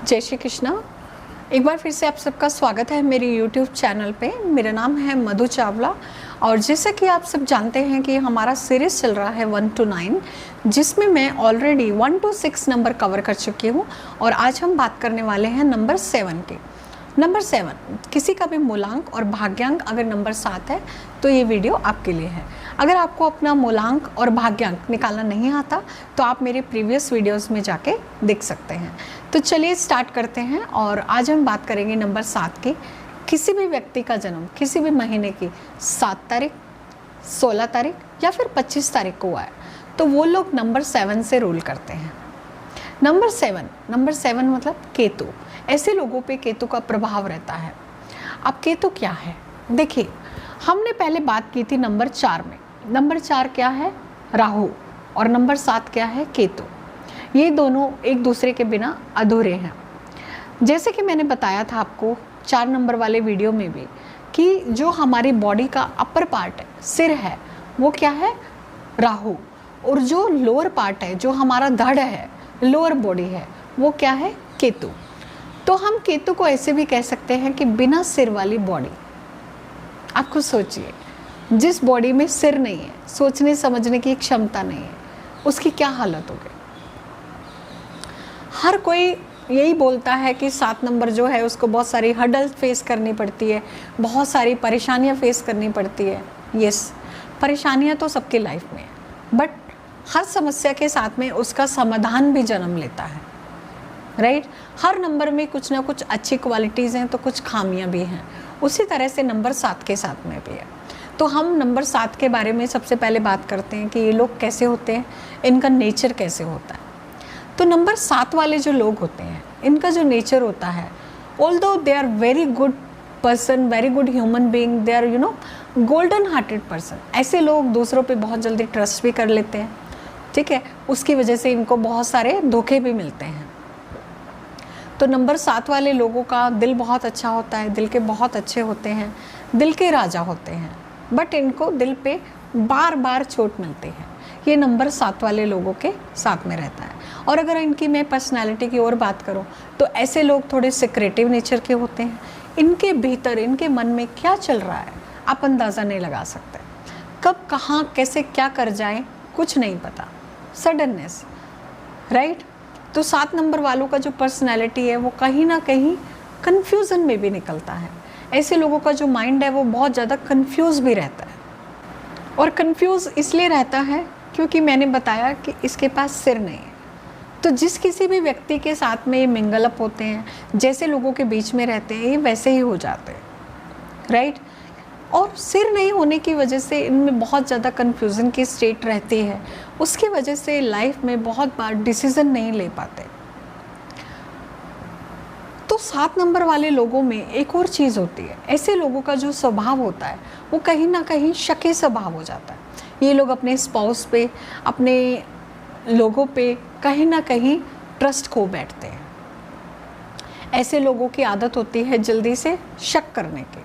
जय श्री कृष्णा। एक बार फिर से आप सबका स्वागत है मेरे YouTube चैनल पे। मेरा नाम है मधु चावला और जैसे कि आप सब जानते हैं कि हमारा सीरीज़ चल रहा है 1 to 9, जिसमें मैं ऑलरेडी 1 to 6 नंबर कवर कर चुकी हूँ और आज हम बात करने वाले हैं नंबर 7 के। नंबर 7, किसी का भी मूलांक और भाग्यांक अगर नंबर 7 है तो ये वीडियो आपके लिए है। अगर आपको अपना मूलांक और भाग्यांक निकालना नहीं आता तो आप मेरे प्रीवियस वीडियोस में जाके देख सकते हैं। तो चलिए स्टार्ट करते हैं और आज हम बात करेंगे नंबर 7 की। किसी भी व्यक्ति का जन्म किसी भी महीने की 7 तारीख, 16 तारीख या फिर 25 तारीख को हुआ है तो वो लोग नंबर 7 से रूल करते हैं। नंबर 7 मतलब केतु। ऐसे लोगों पे केतु का प्रभाव रहता है। अब केतु क्या है, देखिए हमने पहले बात की थी नंबर 4 में। नंबर 4 क्या है? राहु। और नंबर 7 क्या है? केतु। ये दोनों एक दूसरे के बिना अधूरे हैं। जैसे कि मैंने बताया था आपको 4 नंबर वाले वीडियो में भी कि जो हमारी बॉडी का अपर पार्ट है, सिर है, वो क्या है? राहु। और जो लोअर पार्ट है, जो हमारा धड़ है, लोअर बॉडी है, वो क्या है? केतु। तो हम केतु को ऐसे भी कह सकते हैं कि बिना सिर वाली बॉडी। आप खुद सोचिए, जिस बॉडी में सिर नहीं है, सोचने समझने की क्षमता नहीं है, उसकी क्या हालत होगी। हर कोई यही बोलता है कि 7 नंबर जो है उसको बहुत सारी हर्डल फेस करनी पड़ती है, बहुत सारी परेशानियां फेस करनी पड़ती है। यस, परेशानियां तो सबकी लाइफ में है, बट हर समस्या के साथ में उसका समाधान भी जन्म लेता है, राइट। हर नंबर में कुछ ना कुछ अच्छी क्वालिटीज़ हैं तो कुछ खामियां भी हैं। उसी तरह से नंबर 7 के साथ में भी है। तो हम नंबर 7 के बारे में सबसे पहले बात करते हैं कि ये लोग कैसे होते हैं, इनका नेचर कैसे होता है। तो नंबर 7 वाले जो लोग होते हैं, इनका जो नेचर होता है, although they are very good person, very good human being, they are golden hearted person. ऐसे लोग दूसरों पे बहुत जल्दी ट्रस्ट भी कर लेते हैं, ठीक है। उसकी वजह से इनको बहुत सारे धोखे भी मिलते हैं। तो नंबर 7 वाले लोगों का दिल बहुत अच्छा होता है, दिल के बहुत अच्छे होते हैं, दिल के राजा होते हैं, बट इनको दिल पे बार बार चोट मिलती है। ये नंबर 7 वाले लोगों के साथ में रहता है। और अगर इनकी मैं पर्सनालिटी की ओर बात करूं तो ऐसे लोग थोड़े सिक्रेटिव नेचर के होते हैं। इनके भीतर, इनके मन में क्या चल रहा है आप अंदाज़ा नहीं लगा सकते। कब, कहाँ, कैसे, क्या कर जाए कुछ नहीं पता, सडननेस, राइट। तो 7 नंबर वालों का जो पर्सनैलिटी है वो कहीं ना कहीं कन्फ्यूज़न में भी निकलता है। ऐसे लोगों का जो माइंड है वो बहुत ज़्यादा कन्फ्यूज़ भी रहता है। और कन्फ्यूज़ इसलिए रहता है क्योंकि मैंने बताया कि इसके पास सिर नहीं है। तो जिस किसी भी व्यक्ति के साथ में ये मिंगल अप होते हैं, जैसे लोगों के बीच में रहते हैं, ये वैसे ही हो जाते हैं, राइट। और सिर नहीं होने की वजह से इनमें बहुत ज़्यादा कन्फ्यूज़न की स्टेट रहती है। उसकी वजह से लाइफ में बहुत बार डिसीज़न नहीं ले पाते। तो 7 नंबर वाले लोगों में एक और चीज़ होती है, ऐसे लोगों का जो स्वभाव होता है वो कहीं ना कहीं शकी स्वभाव हो जाता है। ये लोग अपने स्पाउस पे, अपने लोगों पे कहीं ना कहीं ट्रस्ट खो बैठते हैं। ऐसे लोगों की आदत होती है जल्दी से शक करने की,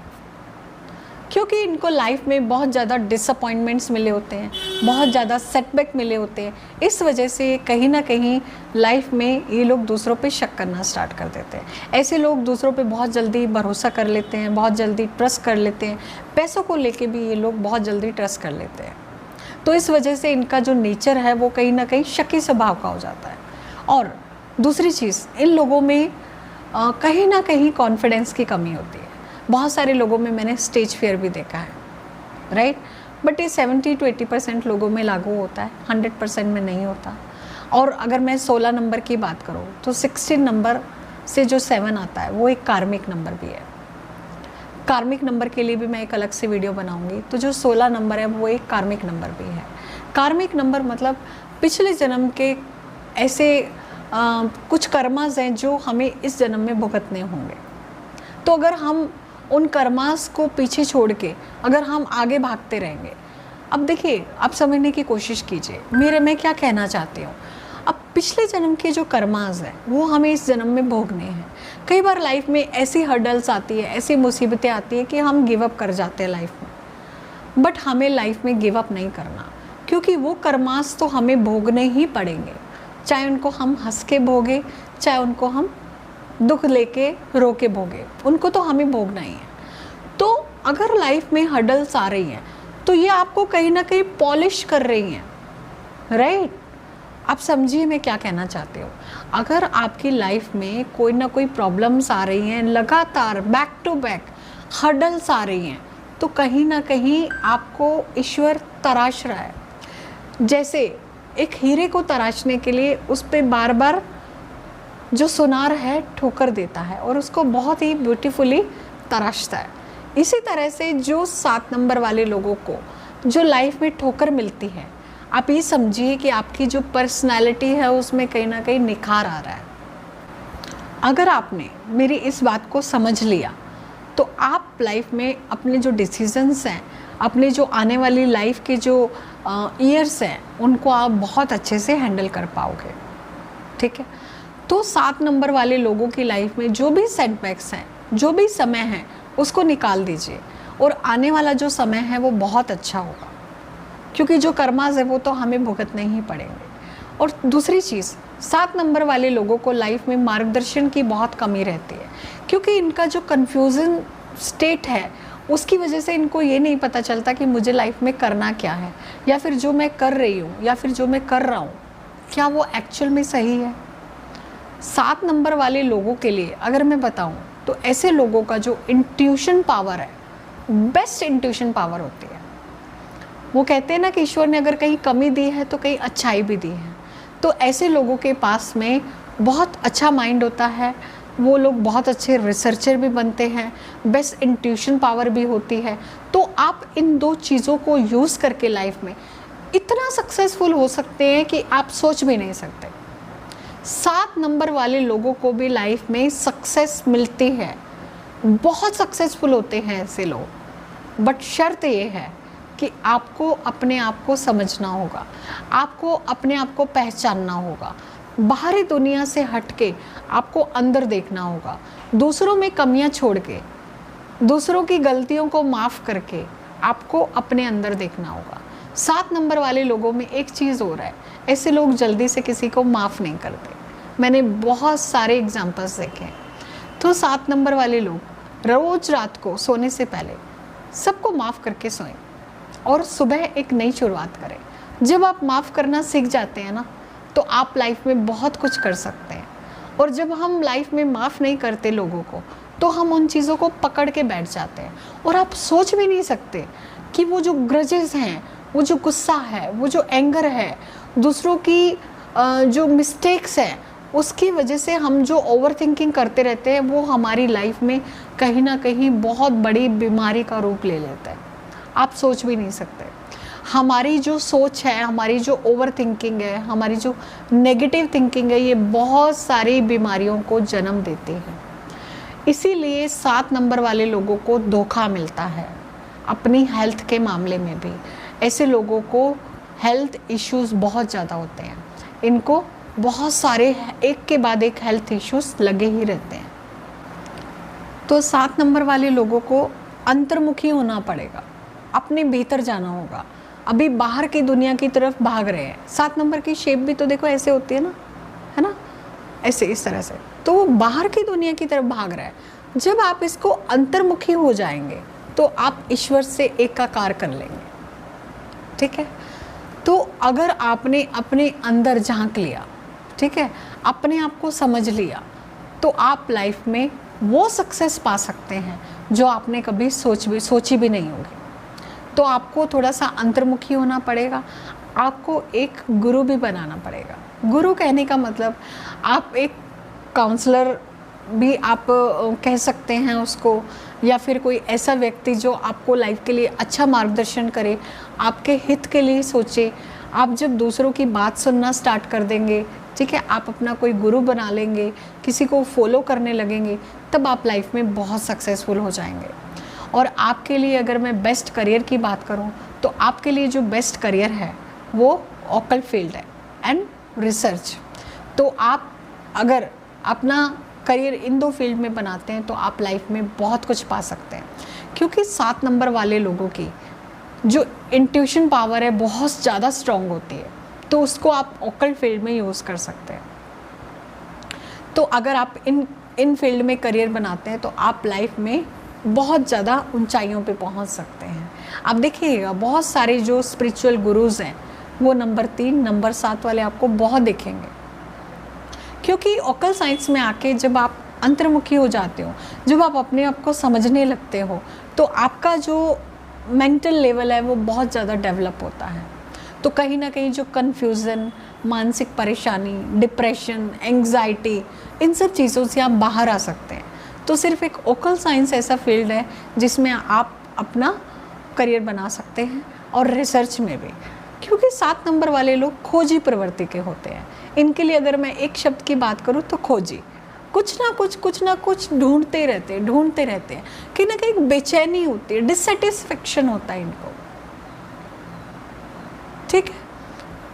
क्योंकि इनको लाइफ में बहुत ज़्यादा डिसअपॉइंटमेंट्स मिले होते हैं, बहुत ज़्यादा सेटबैक मिले होते हैं। इस वजह से कहीं ना कहीं लाइफ में ये लोग दूसरों पे शक करना स्टार्ट कर देते हैं। ऐसे लोग दूसरों पे बहुत जल्दी भरोसा कर लेते हैं, बहुत जल्दी ट्रस्ट कर लेते हैं। पैसों को लेके भी ये लोग बहुत जल्दी ट्रस्ट कर लेते हैं। तो इस वजह से इनका जो नेचर है वो कहीं ना कहीं शकी स्वभाव का हो जाता है। और दूसरी चीज़, इन लोगों में कहीं ना कहीं कॉन्फिडेंस की कमी होती है। बहुत सारे लोगों में मैंने स्टेज फियर भी देखा है, राइट। बट ये 70 to 80% लोगों में लागू होता है, 100% में नहीं होता। और अगर मैं 16 नंबर की बात करूँ तो 16 नंबर से जो 7 आता है वो एक कार्मिक नंबर भी है। कार्मिक नंबर के लिए भी मैं एक अलग से वीडियो बनाऊंगी। तो जो 16 नंबर है वो एक कार्मिक नंबर भी है। कार्मिक नंबर मतलब पिछले जन्म के ऐसे कुछ कर्मास हैं जो हमें इस जन्म में भुगतने होंगे। तो अगर हम उन कर्मास को पीछे छोड़ के अगर हम आगे भागते रहेंगे, अब देखिए, आप समझने की कोशिश कीजिए मैं क्या कहना चाहती हूँ। अब पिछले जन्म के जो कर्मास हैं वो हमें इस जन्म में भोगने हैं। कई बार लाइफ में ऐसी हर्डल्स आती है, ऐसी मुसीबतें आती हैं कि हम गिव अप कर जाते हैं लाइफ में। बट हमें लाइफ में गिव अप नहीं करना, क्योंकि वो कर्मास तो हमें भोगने ही पड़ेंगे, चाहे उनको हम हंस के भोगे, चाहे उनको हम दुख लेके रो के भोगे, उनको तो हमें भोगना ही है। तो अगर लाइफ में हर्डल्स आ रही हैं तो ये आपको कहीं ना कहीं पॉलिश कर रही हैं, राइट? आप समझिए मैं क्या कहना चाहती हूँ। अगर आपकी लाइफ में कोई ना कोई प्रॉब्लम्स आ रही हैं, लगातार बैक टू बैक हर्डल्स आ रही हैं, तो कहीं ना कहीं आपको ईश्वर तराश रहा है। जैसे एक हीरे को तराशने के लिए उस पर बार बार जो सुनार है ठोकर देता है और उसको बहुत ही ब्यूटीफुली तराशता है। इसी तरह से जो 7 नंबर वाले लोगों को जो लाइफ में ठोकर मिलती है, आप ये समझिए कि आपकी जो पर्सनालिटी है उसमें कहीं ना कहीं निखार आ रहा है। अगर आपने मेरी इस बात को समझ लिया तो आप लाइफ में अपने जो डिसीजंस हैं, अपने जो आने वाली लाइफ के जो ईयर्स हैं, उनको आप बहुत अच्छे से हैंडल कर पाओगे, ठीक है? तो 7 नंबर वाले लोगों की लाइफ में जो भी सेटबैक्स हैं, जो भी समय है, उसको निकाल दीजिए और आने वाला जो समय है वो बहुत अच्छा होगा, क्योंकि जो कर्मास है वो तो हमें भुगतने ही पड़ेंगे। और दूसरी चीज़, 7 नंबर वाले लोगों को लाइफ में मार्गदर्शन की बहुत कमी रहती है, क्योंकि इनका जो कन्फ्यूज़न स्टेट है उसकी वजह से इनको ये नहीं पता चलता कि मुझे लाइफ में करना क्या है, या फिर जो मैं कर रही हूँ या फिर जो मैं कर रहा हूँ क्या वो एक्चुअल में सही है। 7 नंबर वाले लोगों के लिए अगर मैं बताऊँ तो ऐसे लोगों का जो इंट्यूशन पावर है, बेस्ट इंट्यूशन पावर होती है। वो कहते हैं ना कि ईश्वर ने अगर कहीं कमी दी है तो कहीं अच्छाई भी दी है। तो ऐसे लोगों के पास में बहुत अच्छा माइंड होता है, वो लोग बहुत अच्छे रिसर्चर भी बनते हैं, बेस्ट इंट्यूशन पावर भी होती है। तो आप इन 2 चीज़ों को यूज़ करके लाइफ में इतना सक्सेसफुल हो सकते हैं कि आप सोच भी नहीं सकते। 7 नंबर वाले लोगों को भी लाइफ में सक्सेस मिलती है, बहुत सक्सेसफुल होते हैं ऐसे लोग। बट शर्त ये है कि आपको अपने आप को समझना होगा, आपको अपने आप को पहचानना होगा, बाहरी दुनिया से हटके आपको अंदर देखना होगा, दूसरों में कमियां छोड़ के, दूसरों की गलतियों को माफ़ करके आपको अपने अंदर देखना होगा। 7 नंबर वाले लोगों में एक चीज़ हो रहा है, ऐसे लोग जल्दी से किसी को माफ़ नहीं करते। मैंने बहुत सारे एग्जाम्पल्स देखे हैं। तो 7 नंबर वाले लोग रोज़ रात को सोने से पहले सबको माफ़ करके सोएं और सुबह एक नई शुरुआत करें। जब आप माफ़ करना सीख जाते हैं ना, तो आप लाइफ में बहुत कुछ कर सकते हैं। और जब हम लाइफ में माफ़ नहीं करते लोगों को, तो हम उन चीज़ों को पकड़ के बैठ जाते हैं और आप सोच भी नहीं सकते कि वो जो ग्रजेस हैं, वो जो गुस्सा है, वो जो एंगर है, दूसरों की जो मिस्टेक्स हैं, उसकी वजह से हम जो ओवर थिंकिंग करते रहते हैं, वो हमारी लाइफ में कहीं ना कहीं बहुत बड़ी बीमारी का रूप ले लेता है। आप सोच भी नहीं सकते। हमारी जो सोच है, हमारी जो ओवर थिंकिंग है, हमारी जो नेगेटिव थिंकिंग है, ये बहुत सारी बीमारियों को जन्म देती है। इसीलिए 7 नंबर वाले लोगों को धोखा मिलता है अपनी हेल्थ के मामले में भी। ऐसे लोगों को हेल्थ इश्यूज़ बहुत ज़्यादा होते हैं, इनको बहुत सारे एक के बाद एक हेल्थ इश्यूज़ लगे ही रहते हैं। तो 7 नंबर वाले लोगों को अंतर्मुखी होना पड़ेगा, अपने भीतर जाना होगा। अभी बाहर की दुनिया की तरफ भाग रहे हैं। 7 नंबर की शेप भी तो देखो ऐसे होती है ना, है ना, ऐसे इस तरह से। तो वो बाहर की दुनिया की तरफ भाग रहा है। जब आप इसको अंतर्मुखी हो जाएंगे तो आप ईश्वर से एकाकार कर लेंगे, ठीक है। तो अगर आपने अपने अंदर झांक लिया, ठीक है, अपने आप को समझ लिया, तो आप लाइफ में वो सक्सेस पा सकते हैं जो आपने कभी सोची भी नहीं होगी। तो आपको थोड़ा सा अंतर्मुखी होना पड़ेगा, आपको एक गुरु भी बनाना पड़ेगा। गुरु कहने का मतलब आप एक काउंसलर भी आप कह सकते हैं उसको, या फिर कोई ऐसा व्यक्ति जो आपको लाइफ के लिए अच्छा मार्गदर्शन करे, आपके हित के लिए सोचे। आप जब दूसरों की बात सुनना स्टार्ट कर देंगे, ठीक है, आप अपना कोई गुरु बना लेंगे, किसी को फॉलो करने लगेंगे, तब आप लाइफ में बहुत सक्सेसफुल हो जाएंगे। और आपके लिए अगर मैं बेस्ट करियर की बात करूं, तो आपके लिए जो बेस्ट करियर है वो ऑकल्ट फील्ड है एंड रिसर्च। तो आप अगर अपना करियर इन 2 फील्ड में बनाते हैं तो आप लाइफ में बहुत कुछ पा सकते हैं। क्योंकि 7 नंबर वाले लोगों की जो इंट्यूशन पावर है बहुत ज़्यादा स्ट्रॉन्ग होती है, तो उसको आप ऑकल्ट फील्ड में यूज़ कर सकते हैं। तो अगर आप इन इन फील्ड में करियर बनाते हैं तो आप लाइफ में बहुत ज़्यादा ऊंचाइयों पे पहुंच सकते हैं। आप देखिएगा बहुत सारे जो स्पिरिचुअल गुरुज़ हैं वो नंबर 3, नंबर 7 वाले आपको बहुत दिखेंगे, क्योंकि ऑकल साइंस में आके जब आप अंतर्मुखी हो जाते हो, जब आप अपने आप को समझने लगते हो, तो आपका जो मेंटल लेवल है वो बहुत ज़्यादा डेवलप होता है। तो कहीं ना कहीं जो कन्फ्यूज़न, मानसिक परेशानी, डिप्रेशन, एंग्जाइटी, इन सब चीज़ों से आप बाहर आ सकते हैं। तो सिर्फ एक ओकल साइंस ऐसा फील्ड है जिसमें आप अपना करियर बना सकते हैं, और रिसर्च में भी, क्योंकि 7 नंबर वाले लोग खोजी प्रवृत्ति के होते हैं। इनके लिए अगर मैं एक शब्द की बात करूँ तो खोजी, कुछ ना कुछ ढूंढते रहते हैं, कहीं ना कहीं बेचैनी होती है, डिससेटिस्फेक्शन होता है इनको, ठीक है।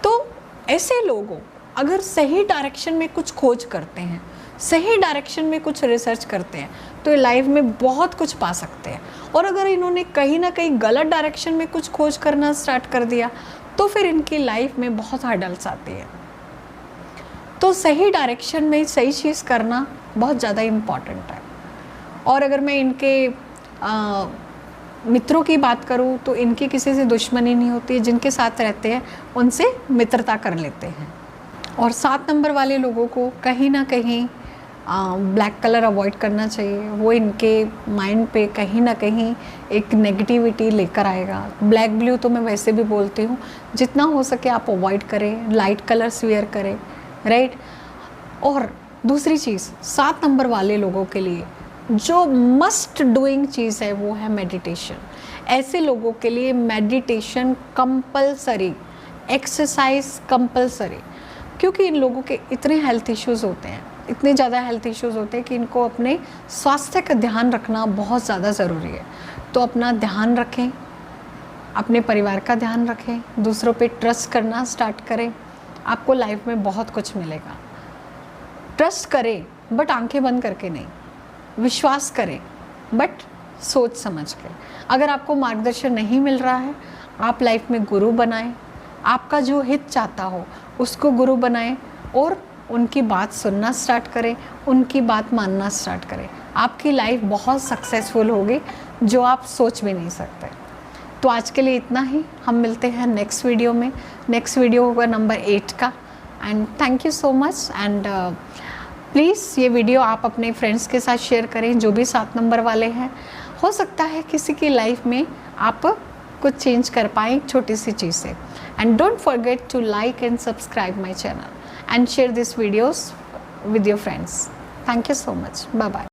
तो ऐसे लोगों अगर सही डायरेक्शन में कुछ खोज करते हैं, सही डायरेक्शन में कुछ रिसर्च करते हैं, तो ये लाइफ में बहुत कुछ पा सकते हैं। और अगर इन्होंने कहीं ना कहीं गलत डायरेक्शन में कुछ खोज करना स्टार्ट कर दिया तो फिर इनकी लाइफ में बहुत हर्डल्स आती है। तो सही डायरेक्शन में सही चीज़ करना बहुत ज़्यादा इम्पॉर्टेंट है। और अगर मैं इनके मित्रों की बात करूँ तो इनकी किसी से दुश्मनी नहीं होती है, जिनके साथ रहते हैं उनसे मित्रता कर लेते हैं। और 7 नंबर वाले लोगों को कहीं ना कहीं ब्लैक कलर अवॉइड करना चाहिए। वो इनके माइंड पे कहीं ना कहीं एक नेगेटिविटी लेकर आएगा। ब्लैक ब्लू तो मैं वैसे भी बोलती हूँ, जितना हो सके आप अवॉइड करें, लाइट कलर्स वेयर करें, राइट। और दूसरी चीज़ 7 नंबर वाले लोगों के लिए जो मस्ट डूइंग चीज़ है वो है मेडिटेशन। ऐसे लोगों के लिए मेडिटेशन कंपलसरी, एक्सरसाइज कंपलसरी, क्योंकि इन लोगों के इतने हेल्थ इश्यूज़ होते हैं, इतने ज़्यादा हेल्थ इश्यूज़ होते हैं कि इनको अपने स्वास्थ्य का ध्यान रखना बहुत ज़्यादा ज़रूरी है। तो अपना ध्यान रखें, अपने परिवार का ध्यान रखें, दूसरों पे ट्रस्ट करना स्टार्ट करें, आपको लाइफ में बहुत कुछ मिलेगा। ट्रस्ट करें बट आंखें बंद करके नहीं, विश्वास करें बट सोच समझ के। अगर आपको मार्गदर्शन नहीं मिल रहा है, आप लाइफ में गुरु बनाएं, आपका जो हित चाहता हो उसको गुरु बनाएं और उनकी बात सुनना स्टार्ट करें, उनकी बात मानना स्टार्ट करें। आपकी लाइफ बहुत सक्सेसफुल होगी जो आप सोच भी नहीं सकते। तो आज के लिए इतना ही, हम मिलते हैं नेक्स्ट वीडियो में। नेक्स्ट वीडियो होगा नंबर 8 का। And thank you so much. And please ये वीडियो आप अपने फ्रेंड्स के साथ शेयर करें जो भी 7 नंबर वाले हैं। हो सकता है किसी की लाइफ में आप कुछ चेंज कर पाएँ एक छोटी सी चीज़ से। And don't forget to like and subscribe my channel and share these videos with your friends. Thank you so much. Bye bye.